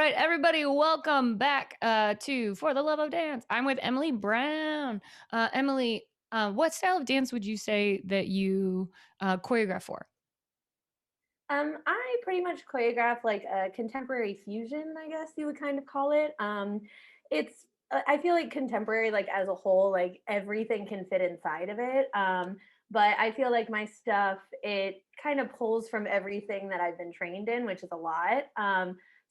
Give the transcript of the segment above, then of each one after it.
right, everybody, welcome back to For the Love of Dance. I'm with Emily Brown. Emily, what style of dance would you say that you choreograph for? I pretty much choreograph like a contemporary fusion, I guess you would kind of call it. I feel like contemporary, like as a whole, like everything can fit inside of it. But I feel like my stuff, it kind of pulls from everything that I've been trained in, which is a lot.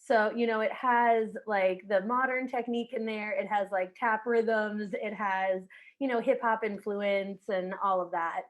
So it has like the modern technique in there. It has like tap rhythms. It has, hip hop influence and all of that.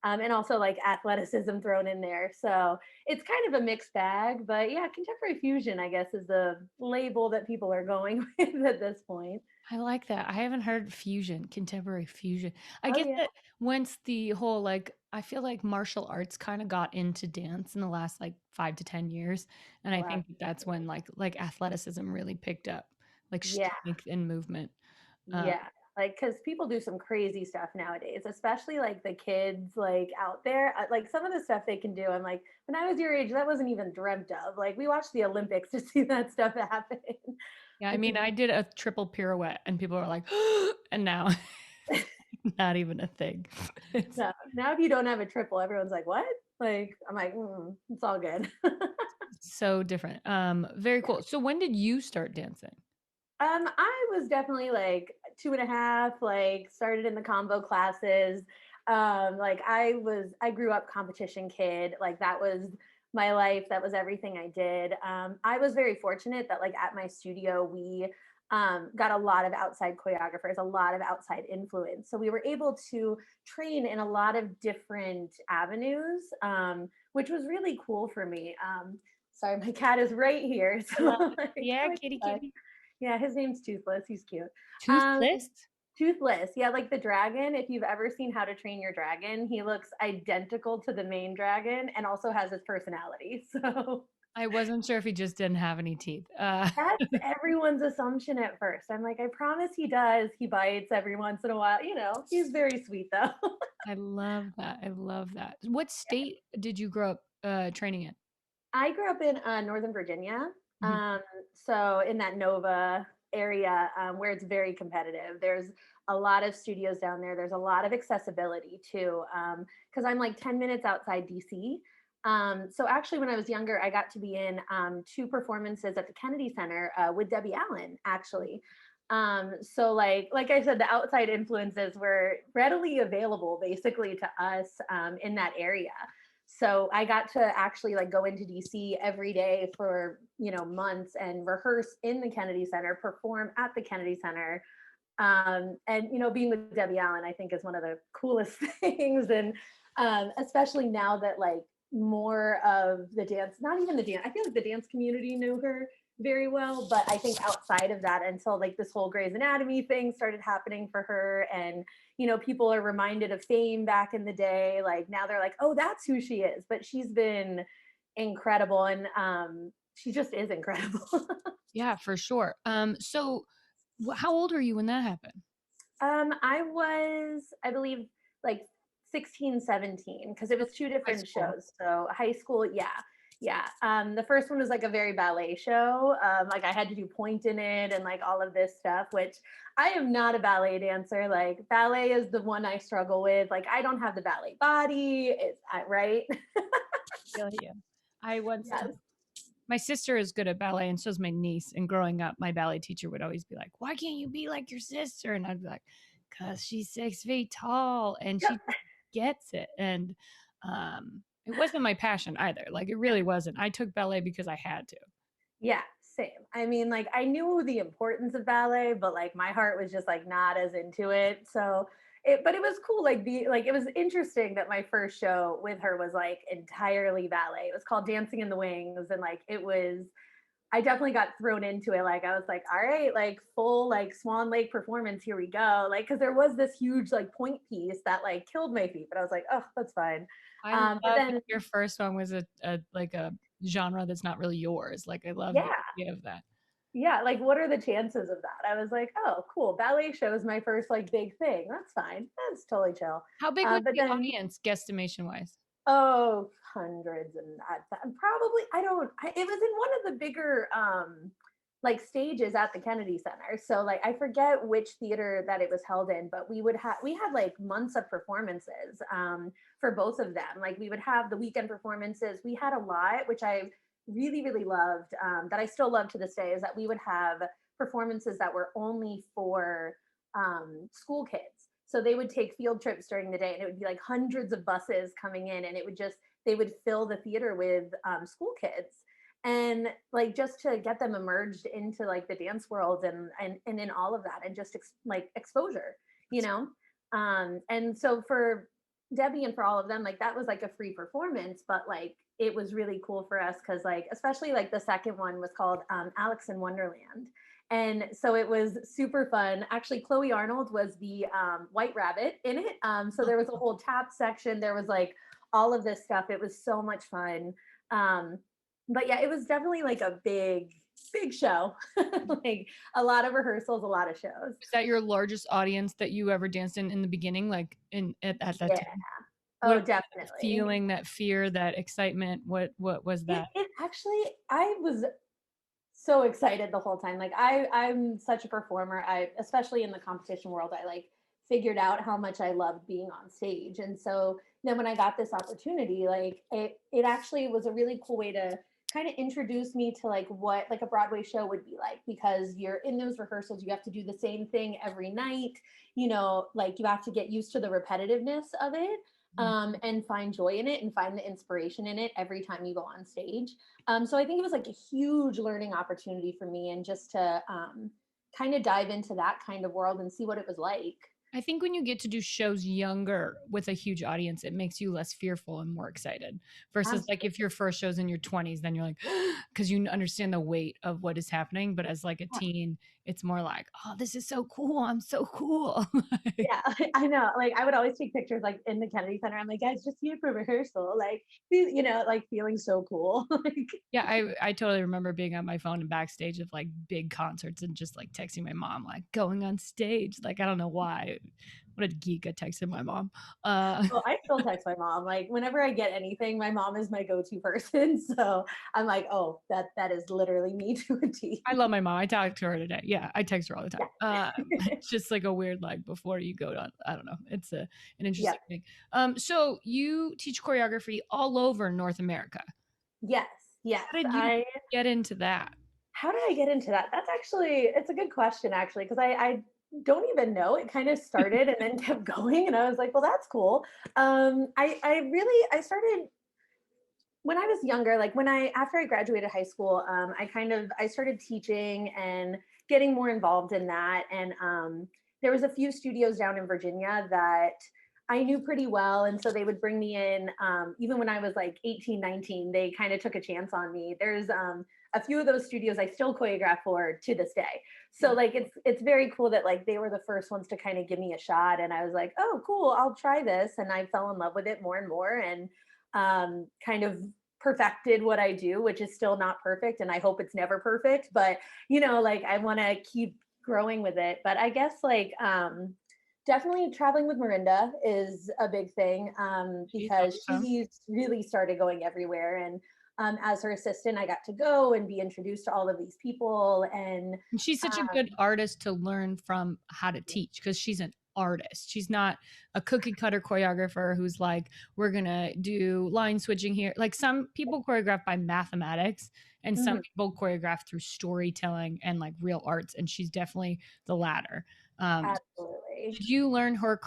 And also like athleticism thrown in there. So it's kind of a mixed bag, but yeah, contemporary fusion, I guess, is the label that people are going with at this point. I like that. I haven't heard fusion, contemporary fusion. I Oh get yeah, that once the whole I feel like martial arts kind of got into dance in the last like 5 to 10 years, and I oh think that's when absolutely. like athleticism really picked up, like Yeah, strength and movement. Uh, yeah. Like, because people do some crazy stuff nowadays, especially like the kids like out there. Like some of the stuff they can do, I'm like, when I was your age, that wasn't even dreamt of. Like we watched the Olympics to see that stuff happen. yeah, I It's mean, I did a triple pirouette, and people are like, and now not even a thing. It's no, now if you don't have a triple, everyone's like, what? Like, I'm like, it's all good. so different. Very cool. So when did you start dancing? I was definitely like 2.5, like started in the combo classes. I grew up competition kid. Like that was my life. That was everything I did. I was very fortunate that like at my studio, we got a lot of outside choreographers, a lot of outside influence. So we were able to train in a lot of different avenues, which was really cool for me. Sorry, my cat is right here. I love So it. like, Yeah, oh, kitty, my God. kitty. Yeah, his name's Toothless. He's cute. Um, Toothless? Toothless. Yeah, like the dragon. If you've ever seen How to Train Your Dragon, he looks identical to the main dragon and also has his personality. So I wasn't sure if he just didn't have any teeth. that's everyone's assumption at first. I'm like, I promise he does. He bites every once in a while. He's very sweet though. I love that. I love that. What state did you grow up training in? I grew up in Northern Virginia. Mhm. Um, so in that Nova area where it's very competitive. There's a lot of studios down there. There's a lot of accessibility too, because I'm like 10 minutes outside DC. So actually, when I was younger, I got to be in two performances at the Kennedy Center with Debbie Allen, actually. So like I said, the outside influences were readily available basically to us in that area. So I got to actually like go into DC every day for months and rehearse in the Kennedy Center, perform at the Kennedy Center. And being with Debbie Allen, I think is one of the coolest things. And especially now that like more of the dance, not even the dance, I feel like the dance community knew her very well, but I think outside of that, until like this whole Grey's Anatomy thing started happening for her, and people are reminded of Fame back in the day. Like now they're like, oh, that's who she is. But she's been incredible, and she just is incredible. Yeah, for sure. So how old were you when that happened? I was, I believe, like 16, 17, because it was two High different school. shows. So high school, yeah. Yeah. The first one was like a very ballet show. Like I had to do point in it and like all of this stuff, which I am not a ballet dancer. Like ballet is the one I struggle with. Like I don't have the ballet body. It's right. Feel you. I once Yes. my sister is good at ballet, and so is my niece. And growing up, my ballet teacher would always be like, "Why can't you be like your sister?" And I'd be like, "Cause she's 6 feet tall and she Yep. gets it." And it wasn't my passion either. Like it really wasn't. I took ballet because I had to. Yeah, same. I mean, like I knew the importance of ballet, but like my heart was just like not as into it. But it was cool. Like it was interesting that my first show with her was like entirely ballet. It was called Dancing in the Wings, and like it was. I definitely got thrown into it. Like I was like, all right, like full like Swan Lake performance. Here we go. Like because there was this huge like point piece that like killed my feet, but I was like, oh, that's fine. I But love that then your first one was a like a genre that's not really yours. Like I love the yeah, idea of that. yeah, like what are the chances of that? I was like, oh, cool. Ballet show is my first like big thing. That's fine. That's totally chill. How big was But the then, audience, guesstimation wise? oh, hundreds and probably, I don't, it was in one of the bigger like stages at the Kennedy Center. So like I forget which theater that it was held in, but we had like months of performances for both of them. Like we would have the weekend performances. We had a lot, which I really loved. That I still love to this day is that we would have performances that were only for school kids. So they would take field trips during the day, and it would be like hundreds of buses coming in, and it would just they would fill the theater with school kids and like just to get them emerged into like the dance world and in all of that and just like exposure, you know. And so for Debbie and for all of them, like that was like a free performance, but like it was really cool for us because like especially like the second one was called Alex in Wonderland. And so it was super fun. Actually, Chloe Arnold was the white rabbit in it. So there was a whole tap section. There was like all of this stuff. It was so much fun. Um, but yeah, it was definitely like a big show. Like a lot of rehearsals, a lot of shows. Is that your largest audience that you ever danced in the beginning, like at that Yeah. time? What Oh, was that definitely. feeling, that fear, that excitement? What was It that? it actually I was so excited the whole time. Like I'm such a performer. I especially in the competition world, I like figured out how much I loved being on stage. And so then when I got this opportunity, like it actually was a really cool way to kind of introduce me to like what like a Broadway show would be like because you're in those rehearsals, you have to do the same thing every night, you know, like you have to get used to the repetitiveness of it. And find joy in it and find the inspiration in it every time you go on stage. So I think it was like a huge learning opportunity for me and just to kind of dive into that kind of world and see what it was like. I think when you get to do shows younger with a huge audience, it makes you less fearful and more excited. Versus like if Absolutely. your first show's in your 20s, then you're like, because you understand the weight of what is happening. But as like a teen, it's more like, oh, this is so cool. I'm so cool. Yeah, I know. Like I would always take pictures like in the Kennedy Center. I'm like, guys, just here for rehearsal. Like, you know, like feeling so cool. Like, Yeah, I totally remember being on my phone and backstage of like big concerts and just like texting my mom, like going on stage. Like I don't know why. What a geek! I texted my mom. well, I still text my mom. Like whenever I get anything, my mom is my go-to person. So I'm like, oh, that is literally me to a T. I love my mom. I talk to her today. Yeah, I text her all the time. Yeah. It's just like a weird like before you go to I don't know. It's an interesting Yep. thing. So you teach choreography all over North America. Yes. Yes. How did you I get into that? How did I get into that? That's actually it's a good question actually because I don't even know. It kind of started and then kept going, and I was like, well, that's cool. I started when I was younger, like when I after I graduated high school, I started teaching and getting more involved in that. And there was a few studios down in Virginia that I knew pretty well. And so they would bring me in, even when I was like 18, 19, they kind of took a chance on me. There's a few of those studios I still choreograph for to this day. So like it's very cool that like they were the first ones to kind of give me a shot. And I was like, oh, cool, I'll try this. And I fell in love with it more and more. And kind of perfected what I do, which is still not perfect. And I hope it's never perfect, but you know, like I want to keep growing with it. But I guess like, definitely traveling with Marinda is a big thing She's because awesome. she's really started going everywhere. And as her assistant, I got to go and be introduced to all of these people. And And she's such a good artist to learn from how to teach because she's an artist. She's not a cookie cutter choreographer who's like, we're going to do line switching here. Like some people choreograph by mathematics and some Mhm, people choreograph through storytelling and like real arts. And she's definitely the latter. Um, absolutely. did you learn her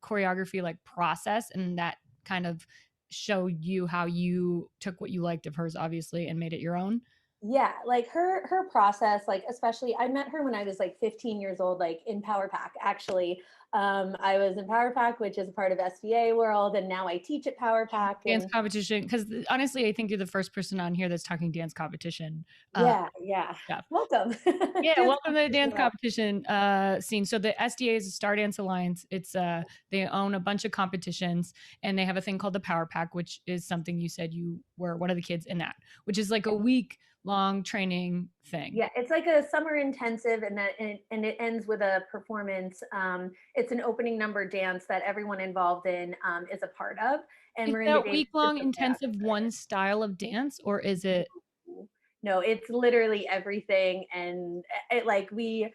choreography like process and that kind of show you how you took what you liked of hers, obviously, and made it your own? Yeah, like her process, like especially I met her when I was like 15 years old, like in Power Pack. Actually, I was in Power Pack, which is a part of SVA World, and now I teach at Power Pack. Dance And competition, because honestly, I think you're the first person on here that's talking dance competition yeah, yeah, stuff. welcome. Yeah, Dance welcome to the competition dance world. competition scene. So the SDA is a Star Dance Alliance. It's they own a bunch of competitions and they have a thing called the Power Pack, which is something you said you were one of the kids in that, which is like a week long training thing. Yeah, it's like a summer intensive, and it ends with a performance. It's an opening number dance that everyone involved in is a part of, and Is Marinda that Davis week is long the intensive choreographer. one style of dance or is it no, it's literally everything. And it, like we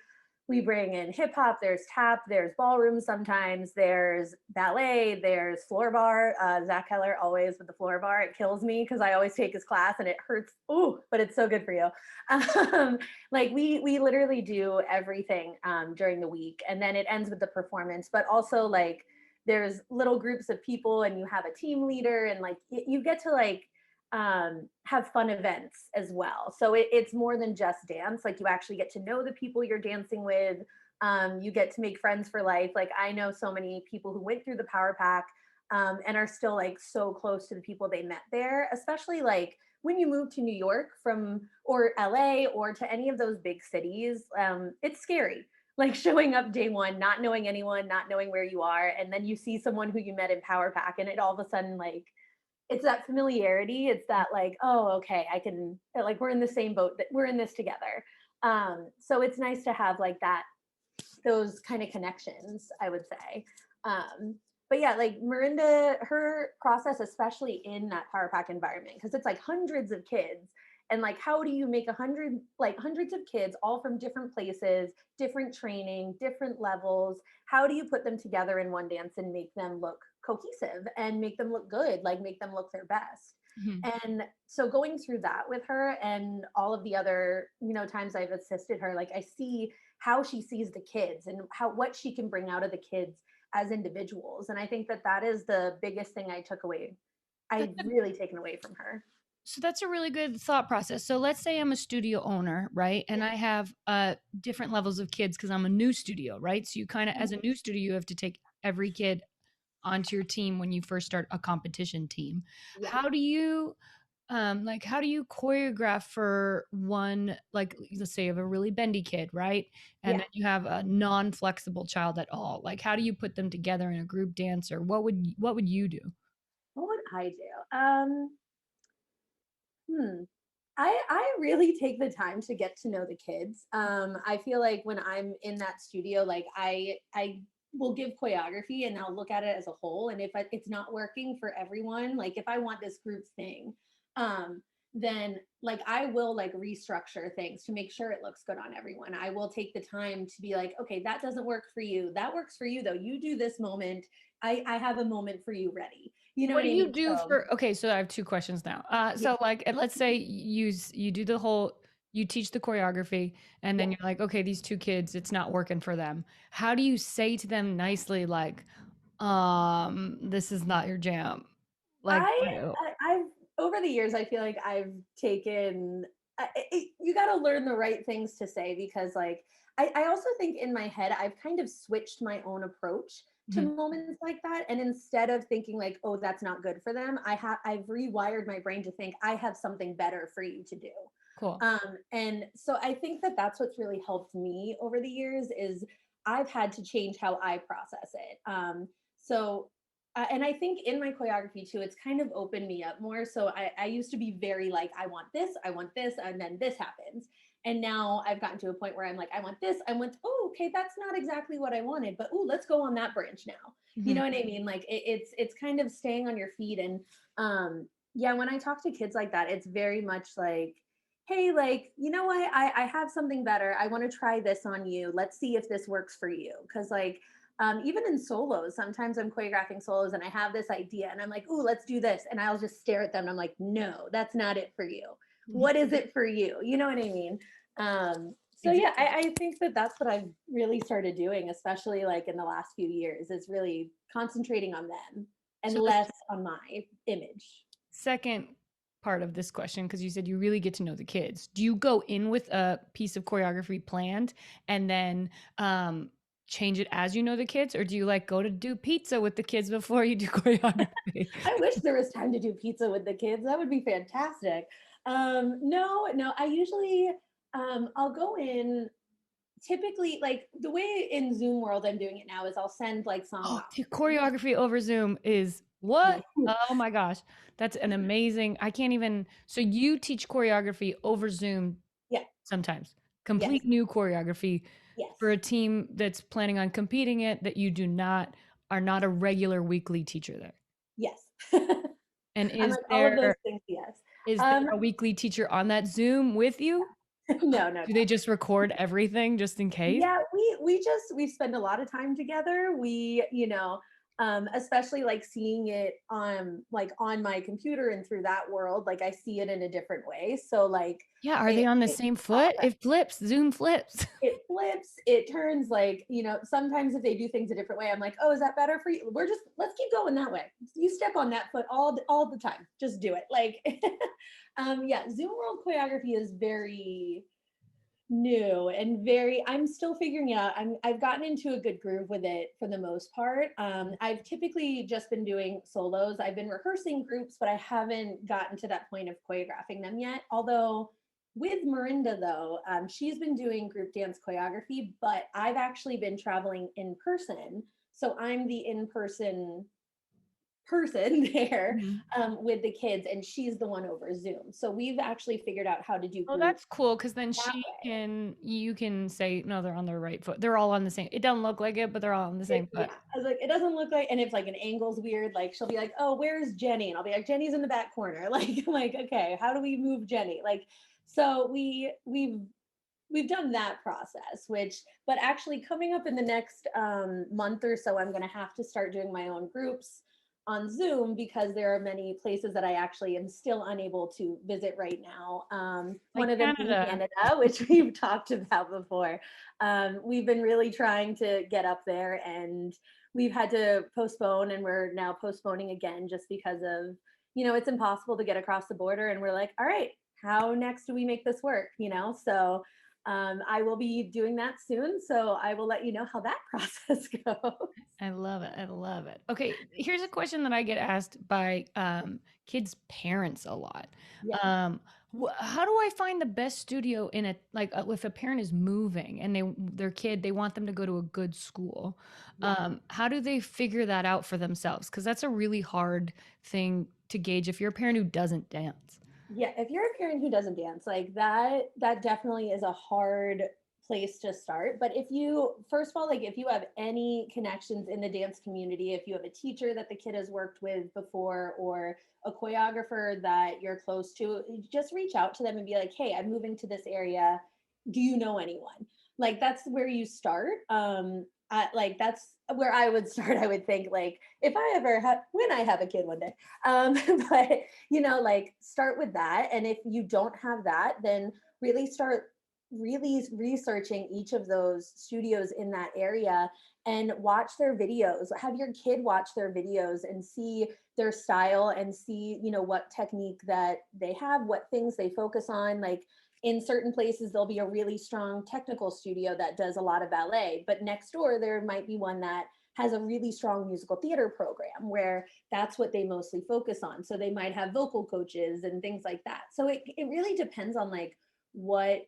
bring in hip hop, there's tap, there's ballroom sometimes, there's ballet, there's floor bar. Zach Keller always with the floor bar. It kills me because I always take his class and it hurts. Ooh, but it's so good for you. Like we literally do everything during the week, and then it ends with the performance. But also like there's little groups of people, and you have a team leader, and like you get to like have fun events as well. So it's more than just dance. Like you actually get to know the people you're dancing with. You get to make friends for life. Like I know so many people who went through the Power Pack and are still like so close to the people they met there, especially like when you move to New York from or LA or to any of those big cities. It's scary. Like showing up day one, not knowing anyone, not knowing where you are, and then you see someone who you met in Power Pack, and it all of a sudden like it's that familiarity. It's that like, oh, okay, I can like we're in the same boat, that we're in this together. So it's nice to have like that, those kind of connections, I would say. But yeah, like Marinda, her process, especially in that Power Pack environment, because it's like hundreds of kids. And like, how do you make hundreds of kids all from different places, different training, different levels? How do you put them together in one dance and make them look cohesive and make them look good, like make them look their best? Mm-hmm. And so going through that with her and all of the other, times I've assisted her, like I see how she sees the kids and how what she can bring out of the kids as individuals. And I think that that is the biggest thing I've really taken away from her. So that's a really good thought process. So let's say I'm a studio owner, right? And Yeah. I have different levels of kids because I'm a new studio, right? So you kind of, as a new studio, you have to take every kid onto your team when you first start a competition team. Yeah. How do you how do you choreograph for one, like let's say you have a really bendy kid, right? And Yeah. then you have a non-flexible child at all. Like how do you put them together in a group dance, or what would you do? What would I do? Hmm. I really take the time to get to know the kids. I feel like when I'm in that studio, like I will give choreography and I'll look at it as a whole. And if it's not working for everyone, like if I want this group thing, um, then like I will like restructure things to make sure it looks good on everyone. I will take the time to be like, okay, that doesn't work for you. That works for you though. You do this moment. I have a moment for you ready. You know What what do I you mean? do So for okay, so I have two questions now. yeah, So like let's say you do the whole you teach the choreography and yeah. then you're like, okay, these two kids, it's not working for them. How do you say to them nicely like, this is not your jam? Like I, what I've over the years, I feel like I've taken. You got to learn the right things to say because, like, I also think in my head I've kind of switched my own approach to Mhm. moments like that, and instead of thinking like, "Oh, that's not good for them," I've rewired my brain to think I have something better for you to do. Cool. And so I think that that's what's really helped me over the years is I've had to change how I process it. So and I think in my choreography too, it's kind of opened me up more. So I used to be very like, I want this, and then this happens. And now I've gotten to a point where I'm like, I want this, I want, oh, okay, that's not exactly what I wanted, but oh, let's go on that branch now. You Mhm. know what I mean? Like it's kind of staying on your feet. And yeah, when I talk to kids like that, it's very much like, hey, like, you know what? I have something better. I want to try this on you. Let's see if this works for you. Cause like even in solos, sometimes I'm choreographing solos and I have this idea and I'm like, ooh, let's do this. And I'll just stare at them and I'm like, no, that's not it for you. Mhm. What is it for you? You know what I mean? So yeah, I think that that's what I've really started doing, especially like in the last few years, is really concentrating on them and So the less on my image. second part of this question, because you said you really get to know the kids, do you go in with a piece of choreography planned and then change it as you know the kids, or do you like go to do pizza with the kids before you do choreography? I wish there was time to do pizza with the kids. That would be fantastic. No, I usually I'll go in typically like the way in Zoom world I'm doing it now is I'll send like some Oh, the choreography over Zoom is what? yeah, Oh my gosh. That's an amazing. I can't even. So you teach choreography over Zoom yeah, sometimes. yes, Complete new choreography yes, for a team that's planning on competing it that you do not are not a regular weekly teacher there. yes. And I'm is like all of those there things, yes. Is there Um, a weekly teacher on that Zoom with you? no, no, Do they no. just record everything just in case? Yeah, we spend a lot of time together. Especially like seeing it on like on my computer and through that world, like I see it in a different way. So like Yeah, are they it, on the it same foot? It flips, Zoom flips. it flips, it turns, like, sometimes if they do things a different way, I'm like, oh, is that better for you? Let's keep going that way. You step on that foot all the time. Just do it. Like, yeah, Zoom World Choreography is very new and I'm still figuring out. I've gotten into a good groove with it for the most part. I've typically just been doing solos. I've been rehearsing groups, but I haven't gotten to that point of choreographing them yet. Although with Marinda though, she's been doing group dance choreography, but I've actually been traveling in person. So I'm the in-person person there, Mhm. with the kids, and she's the one over Zoom. So we've actually figured out how to do Oh, group that's cool because then that way. you can say, no, they're on their right foot. They're all on the same. It doesn't look like it, but they're all on the same Yeah, foot. I was like, it doesn't look like, and if like an angle's weird, like she'll be like, oh, where's Jenny? And I'll be like, Jenny's in the back corner. Like, I'm like, okay, how do we move Jenny? Like, so we've done that process, but actually coming up in the next month or so, I'm going to have to start doing my own groups on Zoom because there are many places that I actually am still unable to visit right now. Like One of them being Canada. Canada, which we've talked about before. We've been really trying to get up there, and we've had to postpone, and we're now postponing again just because of, it's impossible to get across the border. And we're like, all right, how next do we make this work? So I will be doing that soon. So I will let you know how that process goes. I love it. I love it. Okay, here's a question that I get asked by kids' parents a lot. Yeah. How do I find the best studio in a like if a parent is moving and their kid they want them to go to a good school? Yeah. How do they figure that out for themselves? Because that's a really hard thing to gauge if you're a parent who doesn't dance. Yeah, if you're a parent who doesn't dance, like that definitely is a hard place to start. But if you, first of all, like if you have any connections in the dance community, if you have a teacher that the kid has worked with before or a choreographer that you're close to, just reach out to them and be like, hey, I'm moving to this area. Do you know anyone? Like that's where you start. Like that's where I would start. I would think like if I ever have, when I have a kid one day, but like start with that. And if you don't have that, then really start really researching each of those studios in that area and watch their videos. Have your kid watch their videos and see their style and see, what technique that they have, what things they focus on. Like in certain places, there'll be a really strong technical studio that does a lot of ballet, but next door, there might be one that has a really strong musical theater program where that's what they mostly focus on. So they might have vocal coaches and things like that. So it really depends on like what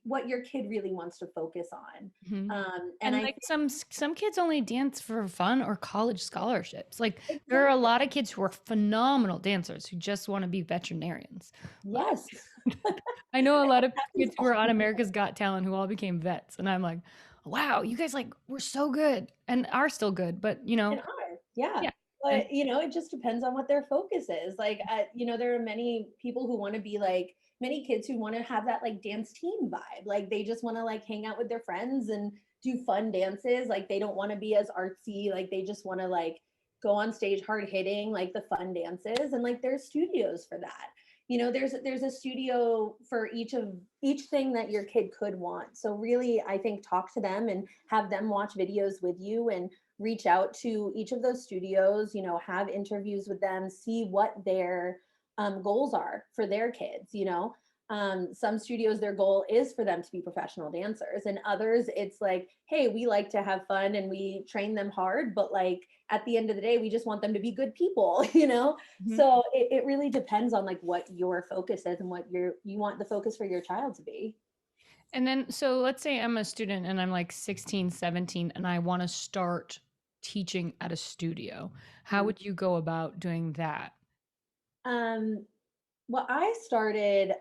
what your kid really wants to focus on. Mhm. And And I like some kids only dance for fun or college scholarships. Like think there are a exactly. lot of kids who are phenomenal dancers who just want to be veterinarians. Like Yes. I know a lot of Happens kids who all are on America's Got Talent who all became vets, and I'm like, wow, you guys like were so good and are still good, but and are. Yeah. yeah, and But it just depends on what their focus is. Like there are many people who want to be like many kids who want to have that like dance team vibe. Like they just want to like hang out with their friends and do fun dances. Like they don't want to be as artsy. Like they just want to like go on stage hard hitting like the fun dances. And like there's studios for that. There's a studio for each thing that your kid could want. So really I think talk to them and have them watch videos with you and reach out to each of those studios, have interviews with them, see what their goals are for their kids. Some studios, their goal is for them to be professional dancers, and others, it's like, hey, we like to have fun and we train them hard, but like at the end of the day, we just want them to be good people, Mhm. So it really depends on like what your focus is and what you want the focus for your child to be. And then so let's say I'm a student and I'm like 16, 17 and I want to start teaching at a studio. How would you go about doing that? Um, Well, I started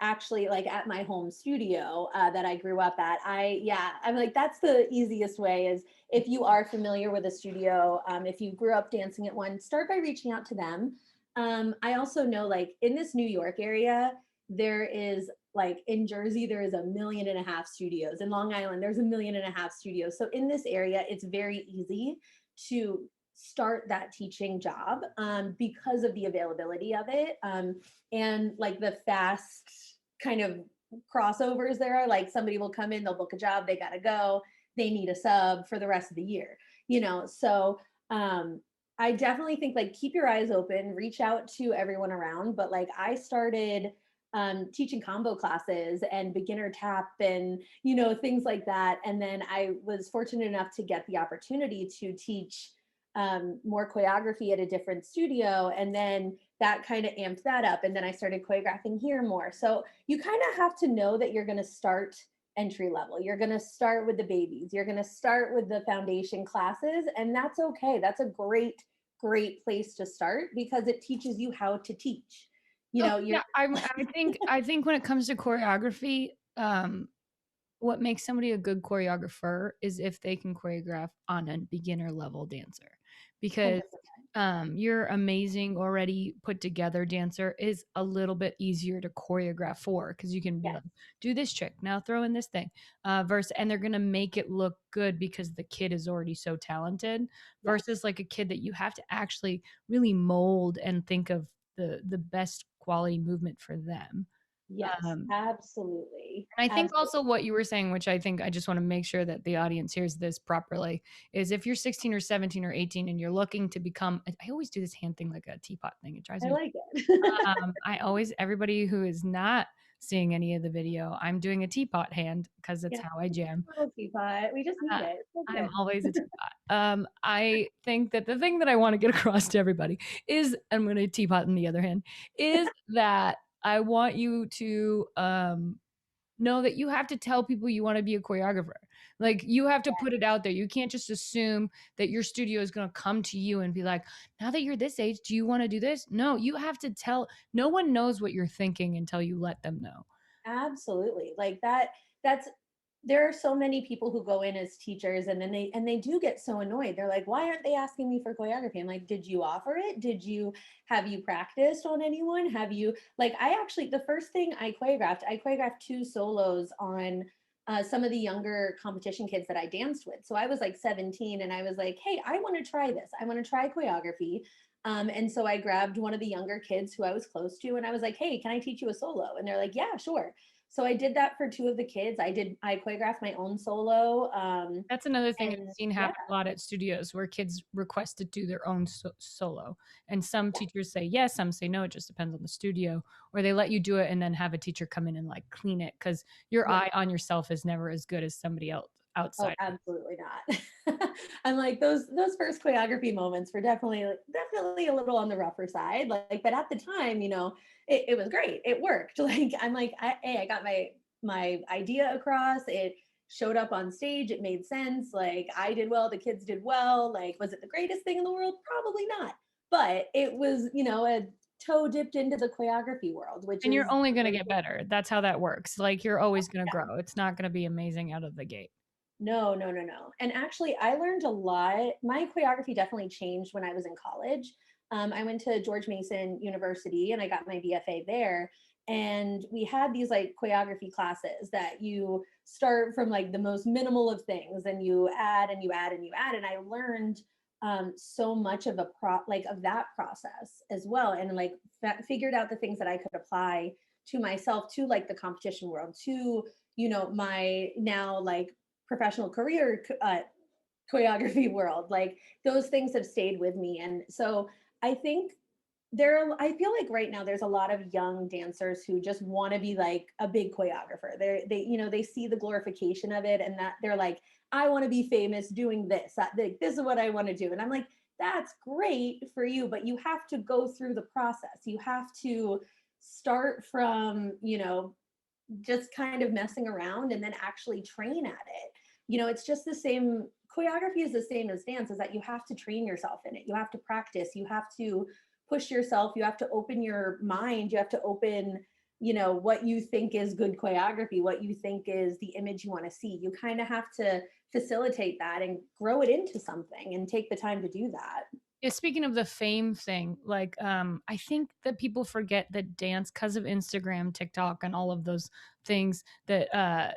actually like at my home studio that I grew up at. I'm like, that's the easiest way is if you are familiar with a studio, if you grew up dancing at one, start by reaching out to them. I also know like in this New York area, there is like in Jersey, there is 1.5 million studios. In Long Island, there's 1.5 million studios. So in this area, it's very easy to start that teaching job because of the availability of it and like the fast kind of crossovers there are. Like somebody will come in, they'll book a job, they gotta go, they need a sub for the rest of the year, you know? So I definitely think like keep your eyes open, reach out to everyone around. But like I started teaching combo classes and beginner tap and things like that. And then I was fortunate enough to get the opportunity to teach more choreography at a different studio, and then that kind of amped that up. And then I started choreographing here more. So you kind of have to know that you're going to start entry level. You're going to start with the babies. You're going to start with the foundation classes, and that's okay. That's a great place to start because it teaches you how to teach. Oh, You're yeah, I think when it comes to choreography, what makes somebody a good choreographer is if they can choreograph on a beginner level dancer, because 100%. your amazing already put together dancer is a little bit easier to choreograph for, because you can be Yes. like, do this trick now, throw in this thing, versus, and they're gonna make it look good because the kid is already so talented, Yes. versus like a kid that you have to actually really mold and think of the best quality movement for them. Yes. um, Absolutely. and I think Absolutely. also what you were saying, which I think I just want to make sure that the audience hears this properly, is if you're 16 or 17 or 18 and you're looking to become, I always do this hand thing like a teapot thing. It drives I me. like it. I always, everybody who is not seeing any of the video, I'm doing a teapot hand because it's Yeah. how I jam. Little teapot. We just need Uh, it. So I'm good. always a teapot. I think that the thing that I want to get across to everybody is, I'm going to teapot in the other hand, is that I want you to know that you have to tell people you want to be a choreographer. Like you have to put it out there. You can't just assume that your studio is going to come to you and be like, now that you're this age, do you want to do this? No, you have to tell. No one knows what you're thinking until you let them know. Absolutely. Like that's there are so many people who go in as teachers and then they do get so annoyed. They're like, why aren't they asking me for choreography? I'm like, did you offer it? Have you practiced on anyone? Have you like I actually the first thing I choreographed 2 solos on some of the younger competition kids that I danced with. So I was like 17 and I was like, hey, I want to try this. I want to try choreography. And so I grabbed one of the younger kids who I was close to and I was like, hey, can I teach you a solo? And they're like, yeah, sure. So I did that for 2 of the kids. I choreographed my own solo. That's another thing I've And seen yeah, happen a lot at studios where kids request to do their own solo. And some yeah, teachers say yes, some say no. It just depends on the studio. Or they let you do it and then have a teacher come in and like clean it, because your yeah. eye on yourself is never as good as somebody else Oh, outside. absolutely not. I'm like those first choreography moments were definitely a little on the rougher side. Like, but at the time, it was great. It worked. Like I'm like, hey, I got my idea across. It showed up on stage. It made sense. Like I did well. The kids did well. Like, was it the greatest thing in the world? Probably not. But it was, a toe dipped into the choreography world, which And you're is only going to really get cool. better. That's how that works. Like you're always going to grow. It's not going to be amazing out of the gate. No, no, no, no. And actually, I learned a lot. My choreography definitely changed when I was in college. I went to George Mason University and I got my BFA there. And we had these like choreography classes that you start from like the most minimal of things and you add and you add and you add. And I learned so much of of that process as well. And like figured out the things that I could apply to myself, to like the competition world, to, my now like professional career choreography world. Like those things have stayed with me. And so I think I feel like right now there's a lot of young dancers who just want to be like a big choreographer. They see the glorification of it and that they're like, I want to be famous doing this. This is what I want to do. And I'm like, that's great for you, but you have to go through the process. You have to start from, just kind of messing around and then actually train at it. It's just the same. Choreography is the same as dance, is that you have to train yourself in it. You have to practice. You have to push yourself. You have to open your mind. You have to open, what you think is good choreography, what you think is the image you want to see. You kind of have to facilitate that and grow it into something and take the time to do that. Yeah, speaking of the fame thing, like I think that people forget that dance, because of Instagram, TikTok, and all of those things, that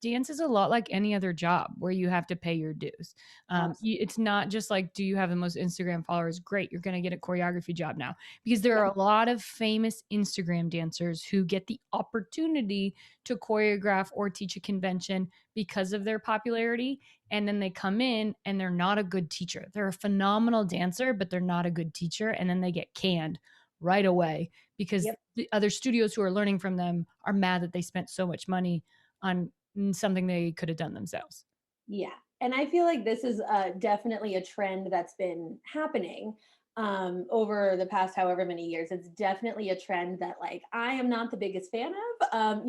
dance is a lot like any other job where you have to pay your dues. Absolutely. It's not just like, do you have the most Instagram followers? Great, you're going to get a choreography job now. Because there Yeah. are a lot of famous Instagram dancers who get the opportunity to choreograph or teach a convention because of their popularity. And then they come in and they're not a good teacher. They're a phenomenal dancer, but they're not a good teacher. And then they get canned right away because Yep. the other studios who are learning from them are mad that they spent so much money on something they could have done themselves. Yeah. And I feel like this is definitely a trend that's been happening over the past however many years. It's definitely a trend that like I am not the biggest fan of.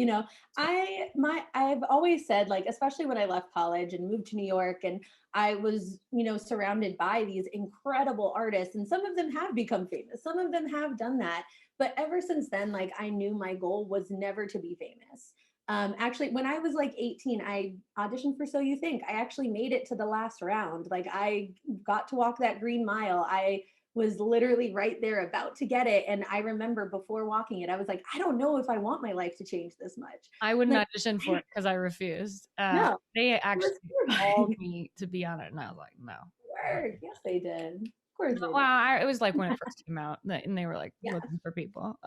I've always said like, especially when I left college and moved to New York, and I was surrounded by these incredible artists, and some of them have become famous. Some of them have done that, but ever since then, like I knew my goal was never to be famous. Actually, when I was like 18, I auditioned for So You Think. I actually made it to the last round. Like I got to walk that green mile. I was literally right there about to get it. And I remember before walking it, I was like, I don't know if I want my life to change this much. I wouldn't Like, audition for it because I refused. no, They it was actually terrible. begged me to be on it, and I was like, no. Work. Yes, they did. Of course they Well, did. it was like when it first came out, and they were like Yeah. looking for people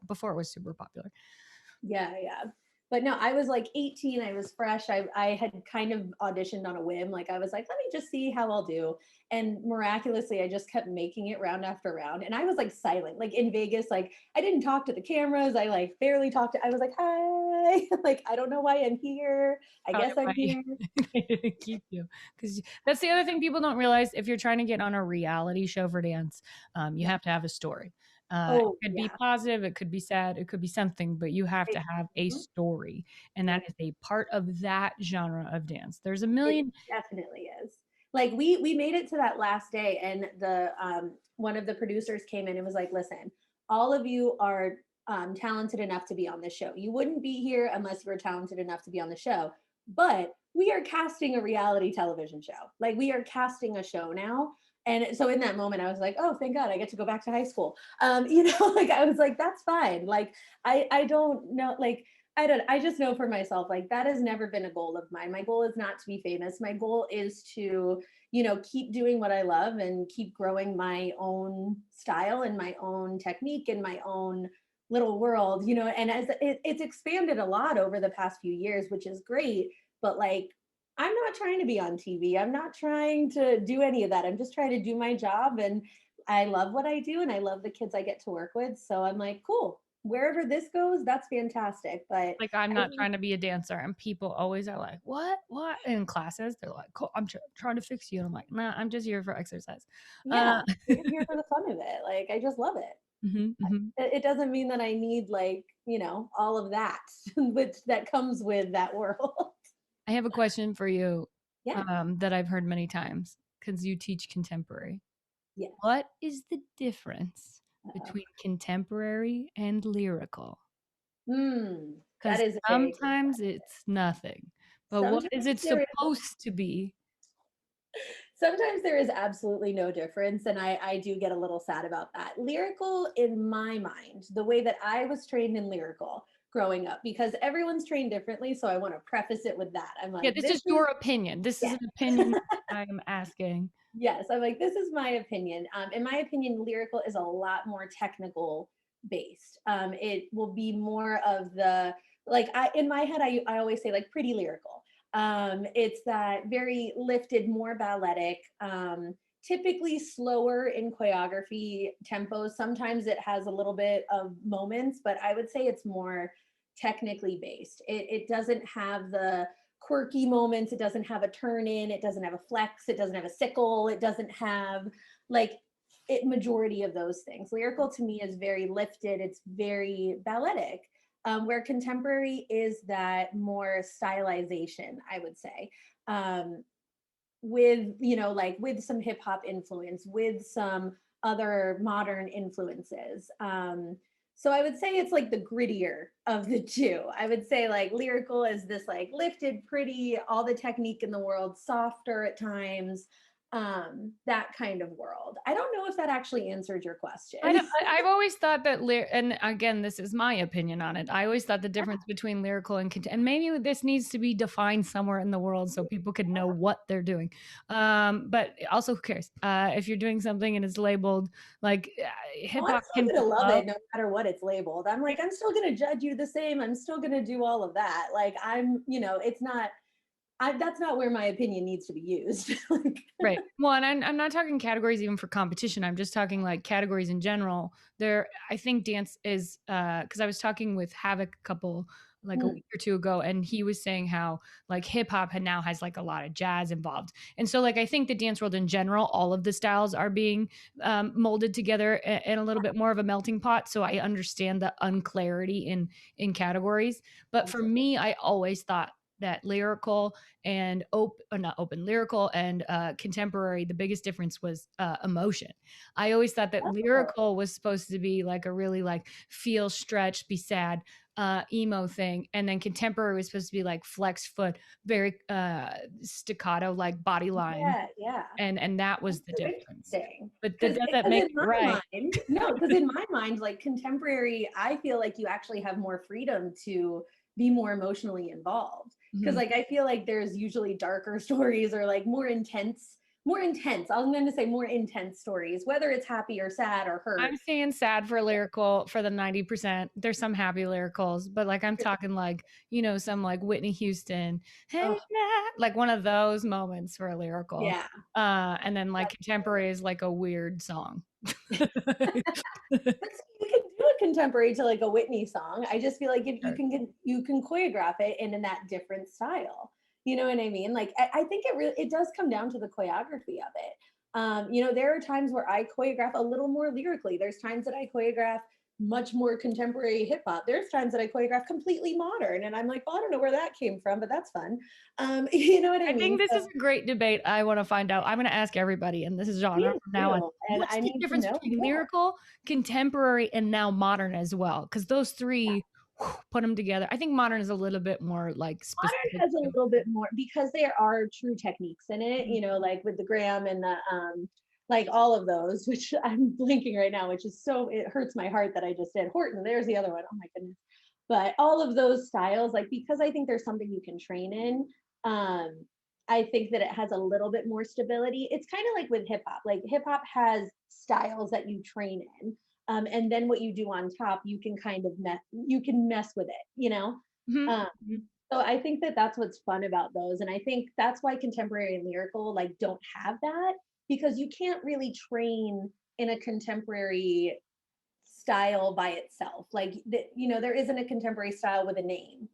before it was super popular. Yeah, yeah. But no, I was like 18. I was fresh. I had kind of auditioned on a whim. Like I was like, let me just see how I'll do. And miraculously, I just kept making it round after round. And I was like silent, like in Vegas, like I didn't talk to the cameras. I like barely talked to, I was like, hi, like, I don't know why I'm here. I Probably guess I'm why here. they didn't keep you, because that's the other thing people don't realize. If you're trying to get on a reality show for dance, you Yeah. have to have a story. Oh, It could be yeah. positive, it could be sad, it could be something, but you have to have a Mhm. story, and that Yep. is a part of that genre of dance. There's a It million. definitely is. Like we made it to that last day, and the one of the producers came in and was like, "Listen, all of you are talented enough to be on this show. You wouldn't be here unless you were talented enough to be on the show. But we are casting a reality television show. Like we are casting a show now." And so in that moment, I was like, "Oh, thank God, I get to go back to high school." Like I was like, "That's fine." Like I don't know, like I just know for myself, like that has never been a goal of mine. My goal is not to be famous. My goal is to, keep doing what I love and keep growing my own style and my own technique and my own little world, and as it's expanded a lot over the past few years, which is great. But like, I'm not trying to be on TV. I'm not trying to do any of that. I'm just trying to do my job. And I love what I do and I love the kids I get to work with. So I'm like, cool, wherever this goes, that's fantastic. But Like, I'm I not think, trying to be a dancer, and people always are like, what in classes, they're like, cool, I'm trying to fix you, and I'm like, nah, I'm just here for exercise. yeah, uh I'm here for the fun of it. Like, I just love it. mhm, mhm. It doesn't mean that I need like, all of that, which that comes with that world. I have a question for you, Yeah. that I've heard many times, because you teach contemporary. Yes. What is the difference Uh-oh. between contemporary and lyrical? That Because is a very good sometimes question. it's nothing, but what is Sometimes it there is supposed to be? sometimes there is absolutely no difference, and I do get a little sad about that. Lyrical, in my mind, the way that I was trained in lyrical growing up, because everyone's trained differently, so I want to preface it with that. I'm Yeah, like, this this is is your opinion. This is yeah. an opinion I'm asking. Yes, I'm like, this is my opinion. In my opinion, lyrical is a lot more technical based. It will be more of the like I in my head, I always say like pretty lyrical. It's that very lifted, more balletic, typically slower in choreography tempos. Sometimes it has a little bit of moments, but I would say it's more technically based. It doesn't have the quirky moments. It doesn't have a turn in. It doesn't have a flex. It doesn't have a sickle. It doesn't have like it majority of those things. Lyrical to me is very lifted. It's very balletic. Where contemporary is that more stylization, I would say, with like with some hip hop influence, with some other modern influences. So I would say it's like the grittier of the two. I would say like lyrical is this like lifted, pretty, all the technique in the world, softer at times. that kind of world. I don't know if that actually answered your I don't, question. I've always thought that, and again, this is my opinion on it. I always thought the difference between lyrical and and maybe this needs to be defined somewhere in the world so people could know what they're doing. But also, who cares? If you're doing something and it's labeled like hip Oh, I'm hop still can gonna love flow. it no matter what it's labeled. I'm like, I'm still gonna judge you the same. I'm still gonna do all of that. Like it's not that's not where my opinion needs to be used. Like, Right. Well, and I'm not talking categories even for competition. I'm just talking like categories in general. There, I think dance is because I was talking with Havoc a couple like a mm, week or two ago, and he was saying how like hip hop now has like a lot of jazz involved, and so like I think the dance world in general, all of the styles are being molded together in a little bit more of a melting pot. So I understand the unclarity in categories, but for absolutely. me, I always thought that lyrical and not open lyrical and contemporary, the biggest difference was emotion. I always thought that Oh, lyrical was supposed to be like a really like feel, stretch, be sad, emo thing, and then contemporary was supposed to be like flex foot, very staccato, like body line, yeah, yeah. and that That's was the so difference. interesting. But that Because doesn't make in it my right. mind, no, because in my mind, like contemporary, I feel like you actually have more freedom to be more emotionally involved. Because Mhm. like I feel like there's usually darker stories or like more intense. I'm going to say more intense stories, whether it's happy or sad or hurt. I'm saying sad for lyrical for the 90%. There's some happy lyricals, but like I'm talking like, some like Whitney Houston, hey, Oh, like one of those moments for a lyrical. yeah. And then like contemporary is like a weird song. But see, you can do a contemporary to like a Whitney song. I just feel like if Sure. you can choreograph it in that different style. You know what I mean? Like I think it does come down to the choreography of it. There are times where I choreograph a little more lyrically. There's times that I choreograph much more contemporary hip hop. There's times that I choreograph completely modern, and I'm like, well, I don't know where that came from, but that's fun. You know what I I think mean? this is So a great debate. I want to find out. I'm going to ask everybody in this genre please from now on. do, and What's I the need to difference know between more. lyrical, contemporary, and now modern as well? Because those three, put them together. I think modern is a little bit more like Modern specific has a to. little bit more because there are true techniques in it, Mhm. like with the gram and the like all of those, which I'm blinking right now, which is so it hurts my heart that I just did. Horton, there's the other one. Oh my goodness. But all of those styles, like because I think there's something you can train in, I think that it has a little bit more stability. It's kind of like with hip hop. Like hip hop has styles that you train in. And then what you do on top, you can kind of mess with it. Mhm. Um, Mhm. so I think that that's what's fun about those, and I think that's why contemporary and lyrical like don't have that because you can't really train in a contemporary style by itself. Like there isn't a contemporary style with a name.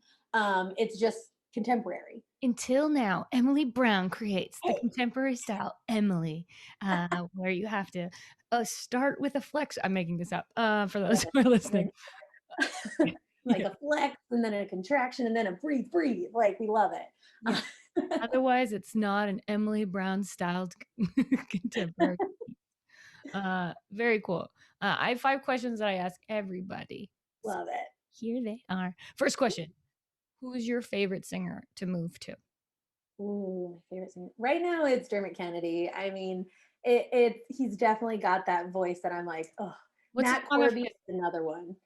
It's just contemporary. Until now, Emily Brown creates the Hey, contemporary style Emily, where you have to start with a flex. I'm making this up for those who are listening. like Yeah. a flex and then a contraction and then a breathe, breathe. Like we love Yeah. it. Otherwise, it's not an Emily Brown styled contemporary. Very cool. I have 5 questions that I ask everybody. So Love it. here they are. First question: who is your favorite singer to move to? Ooh, my favorite singer. Right now it's Dermot Kennedy. I mean, he's definitely got that voice that I'm like, oh, What's a Matt song of Corby his? is another one.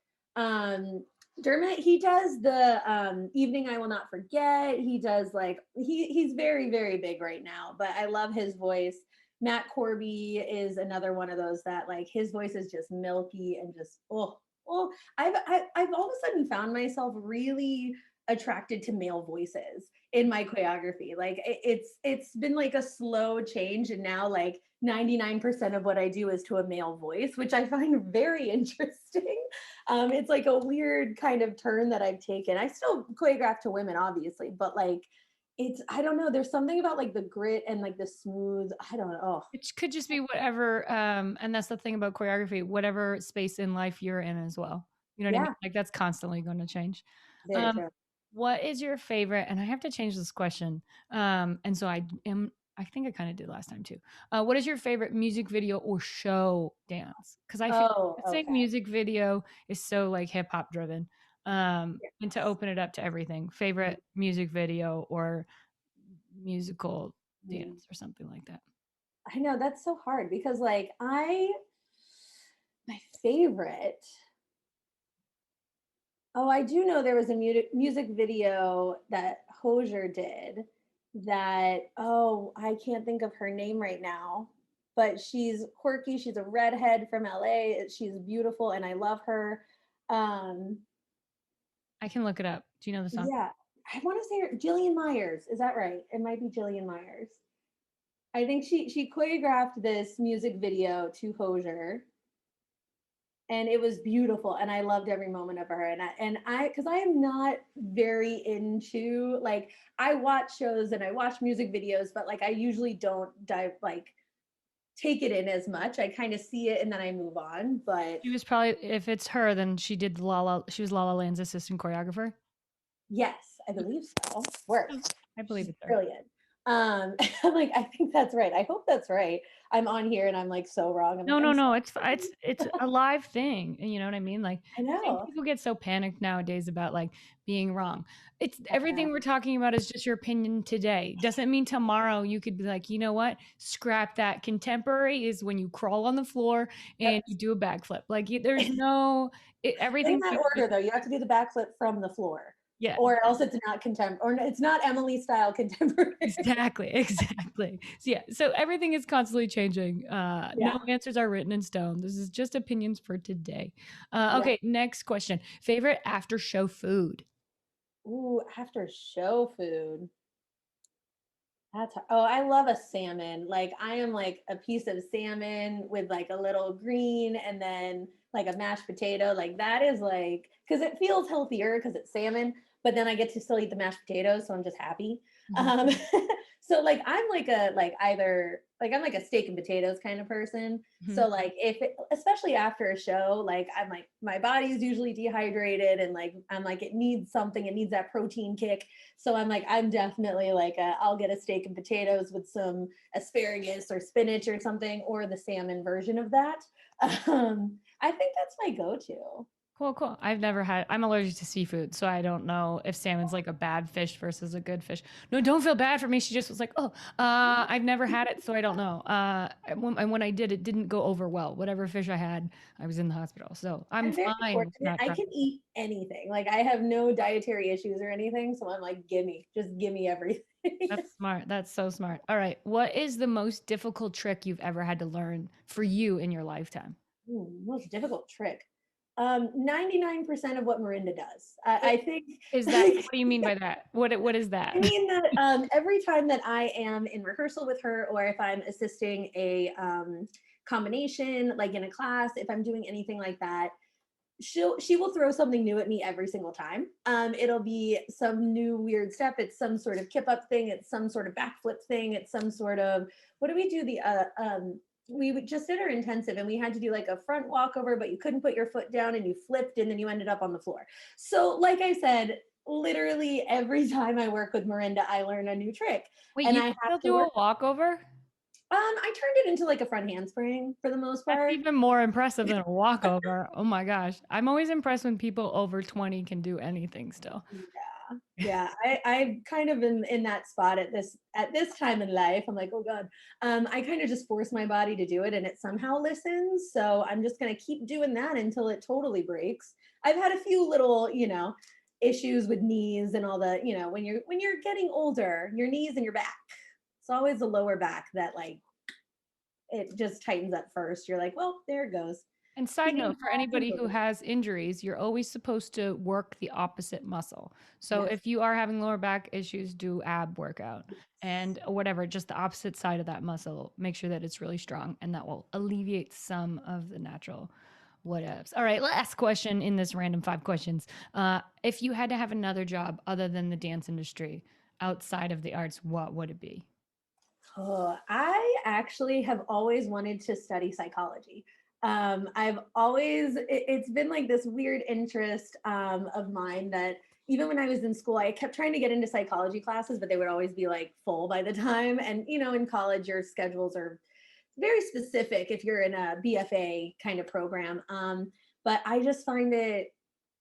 Dermot, he does the Evening I Will Not Forget. He does like he's very, very big right now, but I love his voice. Matt Corby is another one of those that like his voice is just milky and just I've all of a sudden found myself really attracted to male voices in my choreography. Like it's been like a slow change and now like 99% of what I do is to a male voice, which I find very interesting. It's like a weird kind of turn that I've taken. I still choreograph to women, obviously, but like I don't know. There's something about like the grit and like the smooth. I don't know. Oh, It could just be whatever, and that's the thing about choreography, whatever space in life you're in as well. You know what I mean? yeah, Like that's constantly going to change. very Um, true. what is your favorite? And I have to change this question. And so I think I kind of did last time too. What is your favorite music video or show dance? Because I feel Oh, like saying okay. music video is so like hip hop driven. And to Yes. open it up to everything, favorite music video or musical Mhm. dance or something like that. I know that's so hard because like my favorite. Oh, I do know there was a music video that Hosier did that, oh, I can't think of her name right now, but she's quirky. She's a redhead from LA. She's beautiful and I love her. Um, I can look it up. Do you know the song? yeah, I want to say her, Jillian Myers. Is that right? It might be Jillian Myers. I think she choreographed this music video to Hosier and it was beautiful and I loved every moment of her and I because I am not very into like I watch shows and I watch music videos but like I usually don't dive like take it in as much. I kind of see it and then I move on, but She was probably, if it's her, then she did she was La La Land's assistant choreographer. yes, I believe so. Work. Oh, I believe She's it's her. brilliant. I'm like, I think that's right. I hope that's right. I'm on here and I'm like so wrong. I'm No, like, no, I'm no. sorry. It's a live thing. You know what I mean? Like, I I think know. people get so panicked nowadays about like being wrong. It's Yeah. everything we're talking about is just your opinion today. Doesn't mean tomorrow you could be like, you know what? Scrap that. Contemporary is when you crawl on the floor and Yep. you do a backflip. Like, there's no In everything. that order, though, you have to do the backflip from the floor, Yeah, or else it's not or it's not Emily style contemporary. exactly, exactly. So yeah, so everything is constantly changing. No Yeah, answers are written in stone. This is just opinions for today. yeah. Okay, next question. Favorite after show food? Ooh, after show food. Oh, I love a salmon. Like I am like a piece of salmon with like a little green and then like a mashed potato. Like that is like because it feels healthier because it's salmon, but then I get to still eat the mashed potatoes, so I'm just happy. Mhm. Um, so like I'm like a like either like I'm like a steak and potatoes kind of person. Mhm. So like if it, especially after a show, like I'm like my body is usually dehydrated and like I'm like it needs something, it needs that protein kick. So I'm like, I'm definitely like, I'll get a steak and potatoes with some asparagus or spinach or something, or the salmon version of that. I think that's my go-to. Cool, cool. I've never had. I'm allergic to seafood, so I don't know if salmon's like a bad fish versus a good fish. No, don't feel bad for me. She just was like, "Oh, I've never had it, so I don't know." And when I did, it didn't go over well. Whatever fish I had, I was in the hospital, so I'm I'm very fine with fortunate. not I trying. can eat anything. Like I have no dietary issues or anything. So I'm like, gimme, just gimme everything. That's smart. That's so smart. All right, what is the most difficult trick you've ever had to learn for you in your lifetime? Ooh, most difficult trick. 99% of what Marinda does. What I think is that? like What do you mean by that? What is I that? mean that every time that I am in rehearsal with her, or if I'm assisting a combination, like in a class, if I'm doing anything like that, she will throw something new at me every single time. It'll be some new weird step. It's some sort of kip up thing. It's some sort of backflip thing. It's some sort of what do we do? We just did our intensive and we had to do like a front walkover, but you couldn't put your foot down and you flipped and then you ended up on the floor. So, like I said, literally every time I work with Marinda, I learn a new trick Wait, and you I can have still to do work. a walkover? I turned it into like a front handspring for the most That's part. even more impressive than a walkover. Oh my gosh. I'm always impressed when people over 20 can do anything still. Yeah, yeah. I kind of in that spot at this time in life. I'm like, oh God. I kind of just force my body to do it and it somehow listens. So I'm just gonna keep doing that until it totally breaks. I've had a few little, issues with knees and all the, when you're getting older, your knees and your back. It's always the lower back that like it just tightens up first. You're like, well, there it goes. And side Healing note, for path and anybody who moving. has injuries, you're always supposed to work the opposite muscle. So Yes. if you are having lower back issues, do ab workout and whatever, just the opposite side of that muscle. Make sure that it's really strong and that will alleviate some of the natural whatevs. All right, last question in this random 5 questions. If you had to have another job other than the dance industry, outside of the arts, what would it be? Oh, I actually have always wanted to study psychology. I've always, it's been like this weird interest of mine that even when I was in school, I kept trying to get into psychology classes, but they would always be like full by the time. And, in college, your schedules are very specific if you're in a BFA kind of program. But I just find it,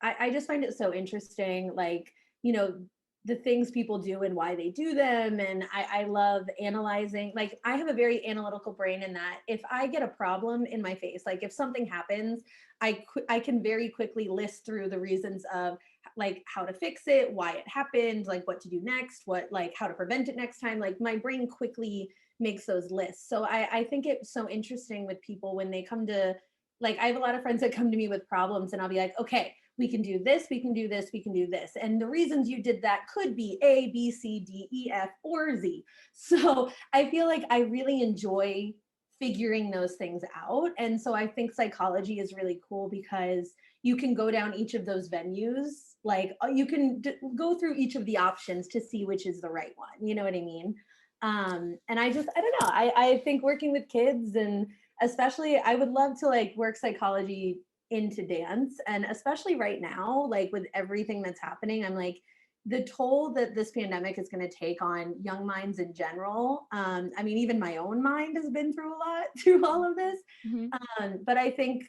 I just find it so interesting. Like, you know, the things people do and why they do them. And I love analyzing. Like, I have a very analytical brain in that if I get a problem in my face, like if something happens, I can very quickly list through the reasons of like how to fix it, why it happened, like what to do next, what, like how to prevent it next time. Like my brain quickly makes those lists. So I think it's so interesting with people when they come to, like, I have a lot of friends that come to me with problems and I'll be like, okay, we can do this, we can do this, we can do this. And the reasons you did that could be A, B, C, D, E, F, or Z. So I feel like I really enjoy figuring those things out. And so I think psychology is really cool because you can go down each of those venues. Like you can go through each of the options to see which is the right one. You know what I mean? And I don't know. I think working with kids, and especially I would love to like work psychology into dance, and especially right now, like with everything that's happening, I'm like, the toll that this pandemic is going to take on young minds in general. I mean, even my own mind has been through a lot through all of this. Mm-hmm. But I think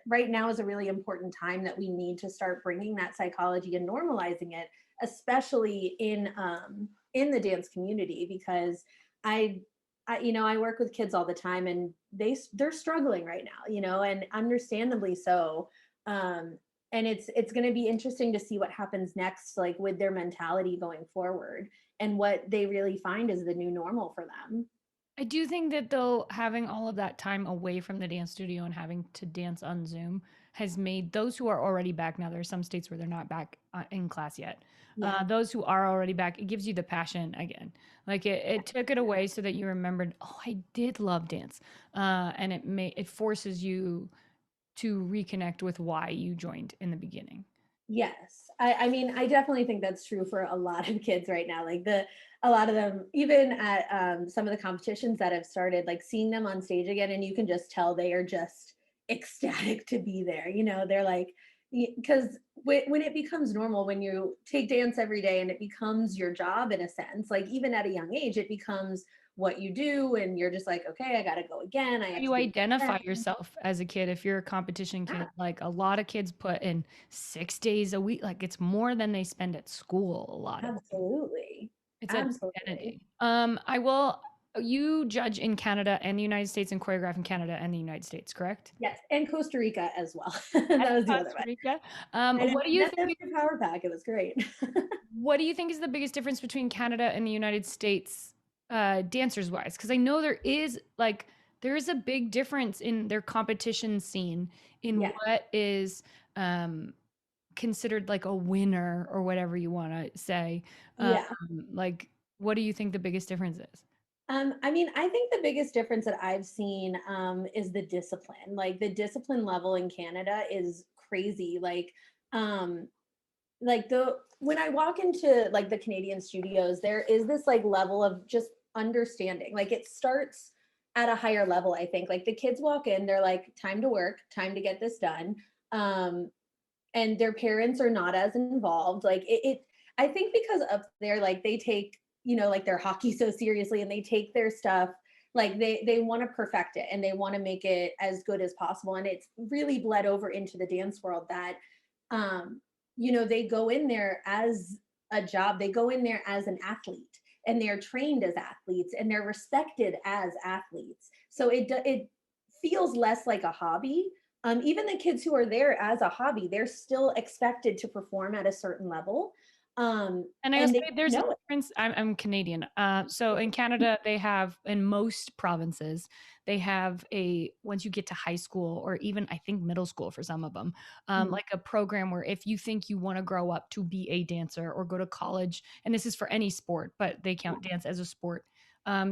right now is a really important time that we need to start bringing that psychology and normalizing it, especially in the dance community, because I work with kids all the time, and they're struggling right now, and understandably so. And it's going to be interesting to see what happens next, like with their mentality going forward, and what they really find is the new normal for them. I do think that though having all of that time away from the dance studio and having to dance on Zoom has made those who are already back now. There are some states where they're not back in class yet. Yeah. Those who are already back, it gives you the passion again. Like it took it away so that you remembered, oh, I did love dance, and it forces you to reconnect with why you joined in the beginning. Yes. I mean, I definitely think that's true for a lot of kids right now. Like a lot of them, even at some of the competitions that have started, like seeing them on stage again, and you can just tell they are just ecstatic to be there. They're like, because when it becomes normal, when you take dance every day and it becomes your job in a sense, like even at a young age, it becomes what you do, and you're just like, okay, I got to go again. I How have to you do it identify again. yourself as a kid if you're a competition Yeah, kid? Like a lot of kids put in 6 days a week. Like it's more than they spend at school, a lot of them. absolutely. It's an Absolutely. identity. I will you judge in Canada and the United States and choreograph in Canada and the United States, correct? Yes, and Costa Rica as well. And That was the other Costa one. Rica. And I met them through Power Pack. It was great. What do you think is the biggest difference between Canada and the United States, dancers wise? Because I know there is a big difference in their competition scene in Yeah. what is um, considered like a winner or whatever you want to say. Um, Yeah. like, what do you think the biggest difference is? I mean, I think the biggest difference that I've seen is the discipline. Like the discipline level in Canada is crazy. Um, like the when I walk into like the Canadian studios, there is this like level of just understanding. Like it starts at a higher level, I think. Like the kids walk in, they're like, time to work, time to get this done. Um, and their parents are not as involved. Like I think because up there, like they take, like their hockey so seriously, and they take their stuff, like they want to perfect it and they want to make it as good as possible. And it's really bled over into the dance world that um, they go in there as a job, they go in there as an athlete, and they're trained as athletes, and they're respected as athletes. So it feels less like a hobby. Even the kids who are there as a hobby, they're still expected to perform at a certain level. And I will And say they there's a know it. difference. I'm Canadian. So in Canada, they have, in most provinces, they have once you get to high school or even I think middle school for some of them, Mhm. like a program where if you think you want to grow up to be a dancer or go to college, and this is for any sport, but they count dance as a sport,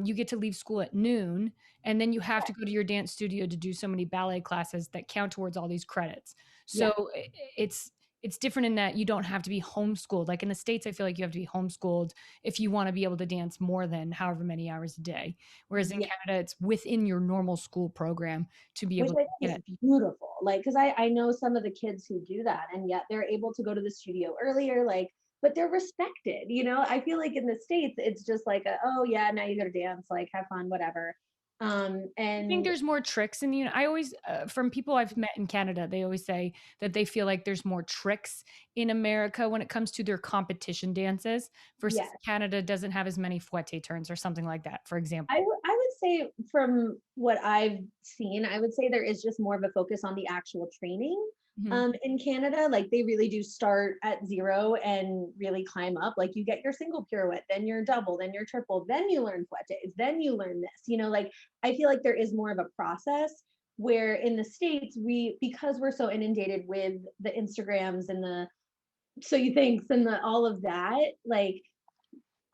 you get to leave school at noon, and then you have to go to your dance studio to do so many ballet classes that count towards all these credits. Yeah. So it's different in that you don't have to be homeschooled. Like in the States, I feel like you have to be homeschooled if you want to be able to dance more than however many hours a day. Whereas in Yeah. Canada, it's within your normal school program to be Which able I to think get. is beautiful. Like, because I know some of the kids who do that, and yet they're able to go to the studio earlier, like, but they're respected. I feel like in the States, it's just like, oh, yeah, now you go to dance, like, have fun, whatever. I think And there's more tricks in the I always from people I've met in Canada, they always say that they feel like there's more tricks in America when it comes to their competition dances versus yes, Canada doesn't have as many fouette turns or something like that, for example. I would say from what I've seen, I would say there is just more of a focus on the actual training. Mhm. In Canada, like they really do start at zero and really climb up. Like you get your single pirouette, then your double, then your triple, then you learn fouettes, then you learn this. Like I feel like there is more of a process where in the States, because we're so inundated with the Instagrams and the so you thinks and the all of that, like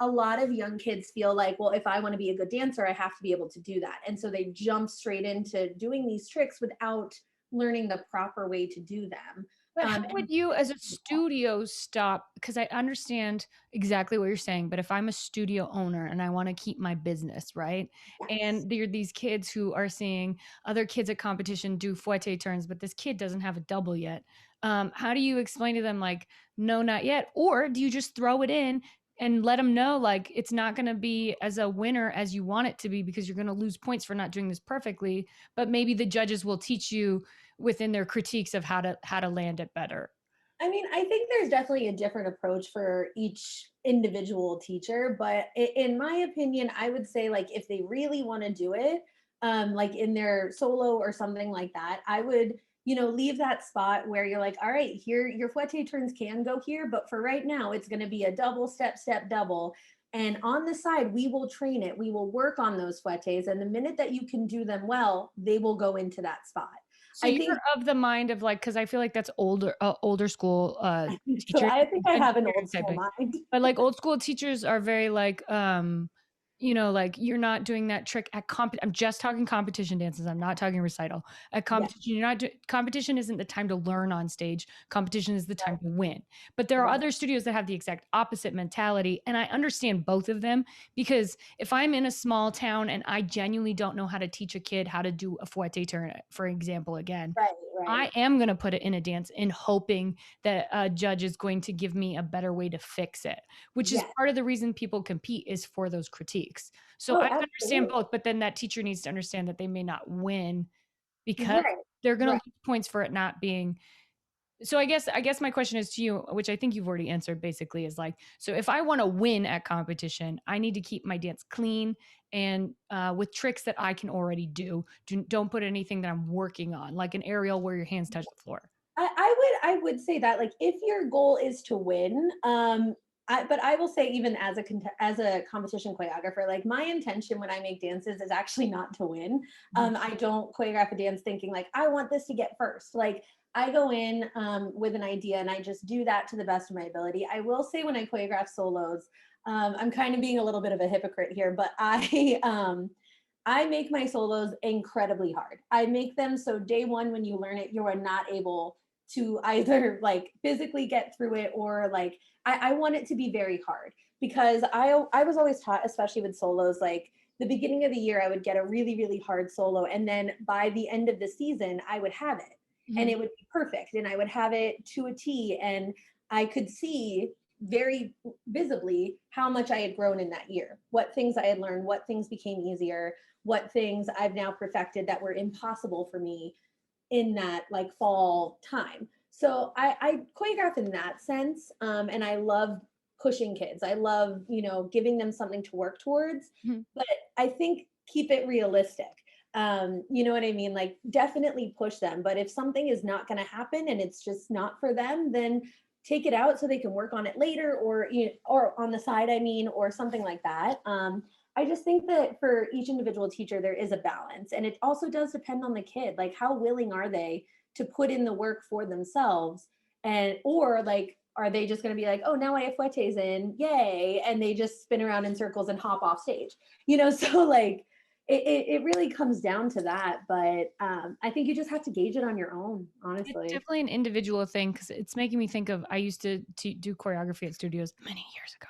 a lot of young kids feel like, well, if I want to be a good dancer, I have to be able to do that. And so they jump straight into doing these tricks without learning the proper way to do them. But how And would you, as a studio, stop? Because I understand exactly what you're saying, but if I'm a studio owner and I want to keep my business, right? yes, And there are these kids who are seeing other kids at competition do fouette turns, but this kid doesn't have a double yet. How do you explain to them, like, no, not yet? Or do you just throw it in and let them know, like, it's not going to be as a winner as you want it to be because you're going to lose points for not doing this perfectly, but maybe the judges will teach you within their critiques of how to land it better. I mean, I think there's definitely a different approach for each individual teacher, but in my opinion, I would say like if they really want to do it, like in their solo or something like that, I would, leave that spot where you're like, all right, here your fouette turns can go here, but for right now, it's going to be a double step, step, double. And on the side, we will train it. We will work on those fouettes. And the minute that you can do them well, they will go into that spot. So I you're think of the mind of like, because I feel like that's older school so. teachers I think I and have an old school stereotyping. mind. But like old school teachers are very like, like you're not doing that trick at I'm just talking competition dances. I'm not talking recital. At Yeah. competition, competition isn't the time to learn on stage. Competition is the time to win. But there are Right. other studios that have the exact opposite mentality. And I understand both of them because if I'm in a small town and I genuinely don't know how to teach a kid how to do a fouette turn, for example, again, Right, right. I am going to put it in a dance in hoping that a judge is going to give me a better way to fix it, which is Yes. part of the reason people compete is for those critiques. So Oh, I understand absolutely. both, but then that teacher needs to understand that they may not win because Right, they're going to right. lose points for it not being. So I guess my question is to you, which I think you've already answered basically, is like, so if I want to win at competition, I need to keep my dance clean and with tricks that I can already do. Don't put anything that I'm working on, like an aerial where your hands touch the floor. I would say that like if your goal is to win, but I will say even as as a competition choreographer, like my intention when I make dances is actually not to win. Mhm. I don't choreograph a dance thinking like I want this to get first. Like I go in with an idea and I just do that to the best of my ability. I will say when I choreograph solos, I'm kind of being a little bit of a hypocrite here, but I make my solos incredibly hard. I make them so day one when you learn it, you are not able to either like physically get through it or like I want it to be very hard because I was always taught, especially with solos, like the beginning of the year I would get a really, really hard solo. And then by the end of the season, I would have it and Mhm. it would be perfect and I would have it to a T. And I could see very visibly how much I had grown in that year, what things I had learned, what things became easier, what things I've now perfected that were impossible for me in that like fall time. So I choreograph in that sense, and I love pushing kids. I love giving them something to work towards, Mhm. but I think keep it realistic. You know what I mean? Like definitely push them, but if something is not going to happen and it's just not for them, then take it out so they can work on it later, or or on the side. I mean, or something like that. I just think that for each individual teacher, there is a balance. And it also does depend on the kid. Like, how willing are they to put in the work for themselves? And, or like, are they just going to be like, oh, now I have fouettes in, yay. And they just spin around in circles and hop off stage, So, like, it really comes down to that. But I think you just have to gauge it on your own, It's honestly. definitely an individual thing because it's making me think of I used to do choreography at studios many years ago.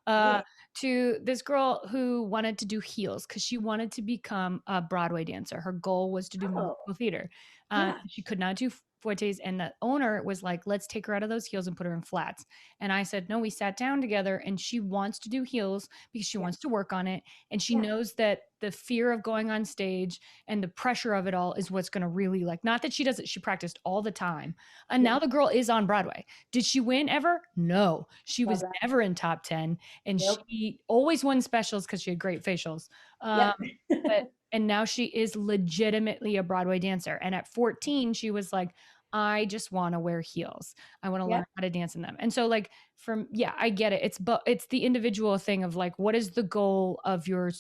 Yeah. To this girl who wanted to do heels because she wanted to become a Broadway dancer. Her goal was to do Oh, musical theater. yeah. She could not do fortes, and the owner was like, let's take her out of those heels and put her in flats. And I said, no, we sat down together, and she wants to do heels because she Yeah. wants to work on it. And she Yeah. knows that the fear of going on stage and the pressure of it all is what's going to really, like, not that she does it, she practiced all the time. And Yeah. now the girl is on Broadway. Did she win ever? No, she Love was that. never in top 10. And Nope. she always won specials because she had great facials. Yep. But and now she is legitimately a Broadway dancer. And at 14, she was like, I just want to wear heels. I want to learn Yep. how to dance in them. And so, like, from, yeah, I get it. It's the individual thing of like, what is the goal of your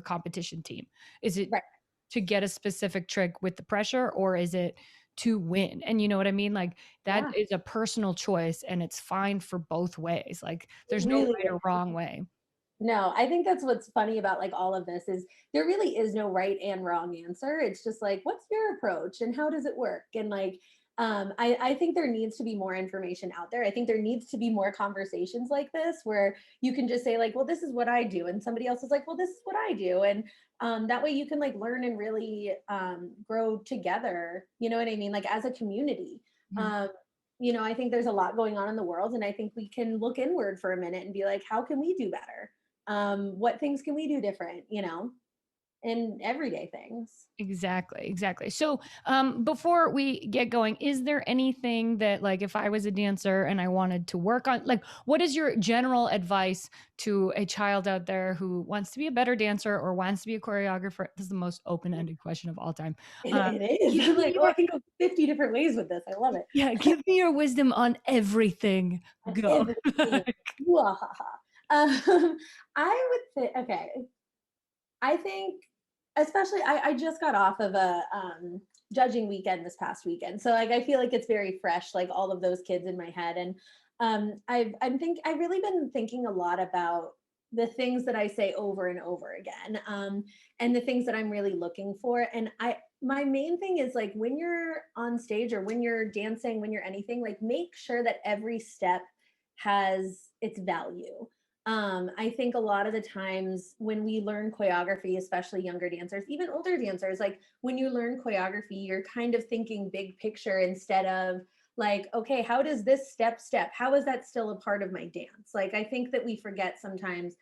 competition team? Is it Right. to get a specific trick with the pressure, or is it to win? And you know what I mean? Like, that Yeah. is a personal choice, and it's fine for both ways. Like, It there's no really right is. or wrong way. No, I think that's what's funny about like all of this is there really is no right and wrong answer. It's just like, what's your approach and how does it work? And like, I think there needs to be more information out there. I think there needs to be more conversations like this where you can just say like, well, this is what I do, and somebody else is like, well, this is what I do, and that way you can like learn and really grow together. You know what I mean? Like as a community. Mhm. Um, I think there's a lot going on in the world, and I think we can look inward for a minute and be like, how can we do better? What things can we do different, in everyday things. Exactly. So, before we get going, is there anything that, like, if I was a dancer and I wanted to work on, like, what is your general advice to a child out there who wants to be a better dancer or wants to be a choreographer? This is the most open-ended question of all time. It is. Give I'm me like, oh, your I can go 50 different ways with this. I love it. Yeah, give me your wisdom on everything. On Go. everything. Wahaha. I would say, okay, I think, especially, I just got off of a judging weekend this past weekend, so like I feel like it's very fresh, like all of those kids in my head, and I've really been thinking a lot about the things that I say over and over again, and the things that I'm really looking for, and my main thing is like when you're on stage or when you're dancing, when you're anything, like make sure that every step has its value. I think a lot of the times when we learn choreography, especially younger dancers, even older dancers, like when you learn choreography, you're kind of thinking big picture instead of like, okay, how does this step, how is that still a part of my dance? Like, I think that we forget sometimes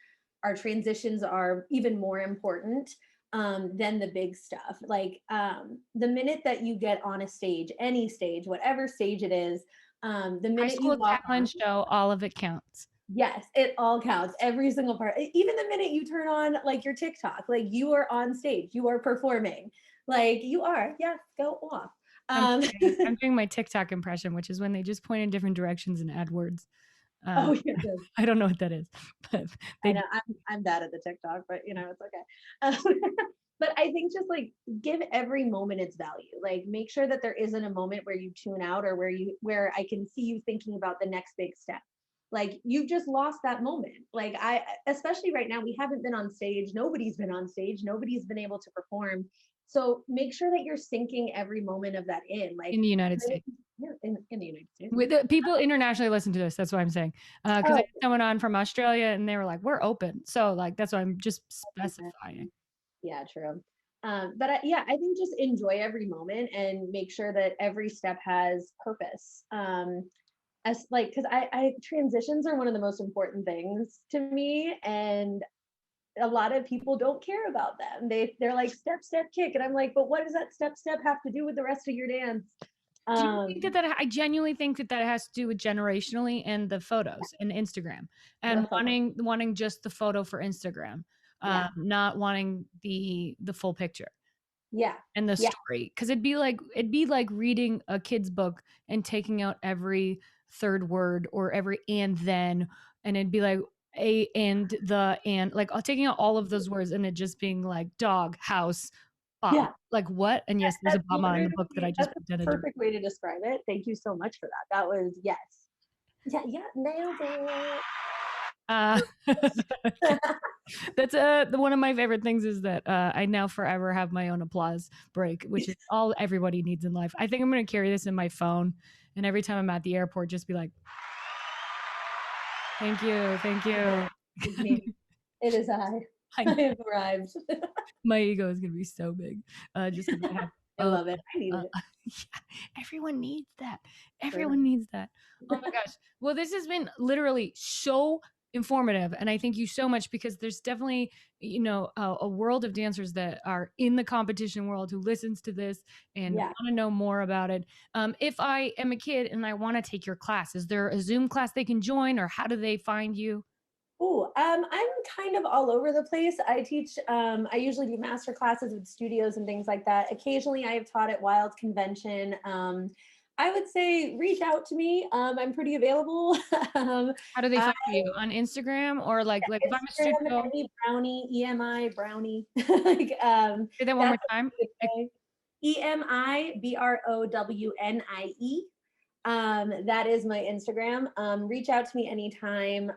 our transitions are even more important than the big stuff. Like, the minute that you get on a stage, any stage, whatever stage it is, the High minute you school walk on, talent show, all of it counts. yes, it all counts. Every single part. Even the minute you turn on like your TikTok, like you are on stage, you are performing. Like you are. Yes, go off. Um I'm doing my TikTok impression, which is when they just point in different directions and add words. Uh, oh yeah, good. I don't know what that is, but I they know I'm bad at the TikTok, but it's okay. But I think just like give every moment its value. Like make sure that there isn't a moment where you tune out or where I can see you thinking about the next big step. Like you've just lost that moment. Like I especially right now we haven't been on stage. Nobody's been on stage. Nobody's been able to perform. So make sure that you're sinking every moment of that in. Like in the United States. yeah, in the United States. With the people internationally listen to this, that's what I'm saying. Because I Oh, had someone on from Australia, and they were like, "We're open," so like that's what I'm just specifying. yeah, true. But yeah, I think just enjoy every moment and make sure that every step has purpose. As like, because I transitions are one of the most important things to me, and a lot of people don't care about them. They're like step kick, and I'm like, but what does that step have to do with the rest of your dance? Do you think Um, that I genuinely think that that has to do with generationally and the photos and Instagram, and the photo. wanting just the photo for Instagram, Yeah, not wanting the full picture yeah, and the yeah, story? Because it'd be like reading a kid's book and taking out every third word or every and then, and it'd be like a and the and, like, taking out all of those words and it just being like dog, house, Bama. yeah. Like, what? And yes, there's a That's Bama in the literally book that I just that's a pretended to read. perfect way to describe it. Thank you so much for that. That was yes. Yeah, yeah, nailed it. Uh, that's one of my favorite things is that I now forever have my own applause break, which is all everybody needs in life. I think I'm going to carry this in my phone, and every time I'm at the airport, just be like, "Thank you, thank you." It's me. It is I. I I know have arrived. my ego is going to be so big, just because I have I love it. I need Uh, it. yeah, everyone needs that. Sure. Everyone needs that. Oh my gosh. Well, this has been literally so informative, and I thank you so much because there's definitely, a world of dancers that are in the competition world who listens to this and Yeah. want to know more about it. If I am a kid and I want to take your class, is there a Zoom class they can join, or how do they find you? Oh, I'm kind of all over the place. I teach, I usually do master classes with studios and things like that. Occasionally I have taught at Wild Convention. I would say reach out to me. I'm pretty available. um, How do they I, find you on Instagram, or like if I'm a Instagram, studio? Emmy Brownie, EMI Brownie. like, Say that one more that's time. what I would say. EMIBROWNIE. That is my Instagram. Reach out to me anytime.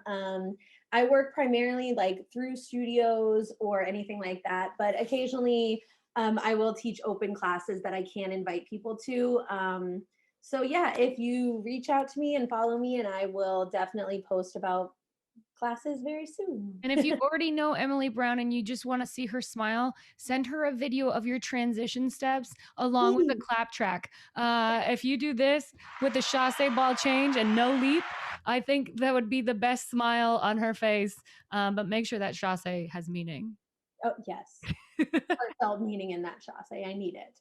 I work primarily like through studios or anything like that, but occasionally I will teach open classes that I can invite people to. So yeah, if you reach out to me and follow me, and I will definitely post about classes very soon. And if you already know Emily Brown and you just want to see her smile, send her a video of your transition steps along with a Please. clap track. If you do this with the chasse ball change and no leap, I think that would be the best smile on her face. But make sure that chasse has meaning. Oh yes, heartfelt meaning in that chasse. I need it.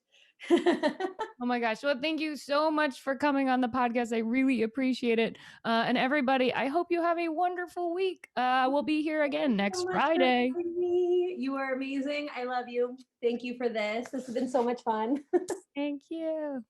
Oh my gosh. Well, thank you so much for coming on the podcast. I really appreciate it. And everybody, I hope you have a wonderful week. We'll be here again So next much for Friday. having me. You are amazing. I love you. Thank you for this. This has been so much fun. Thank you.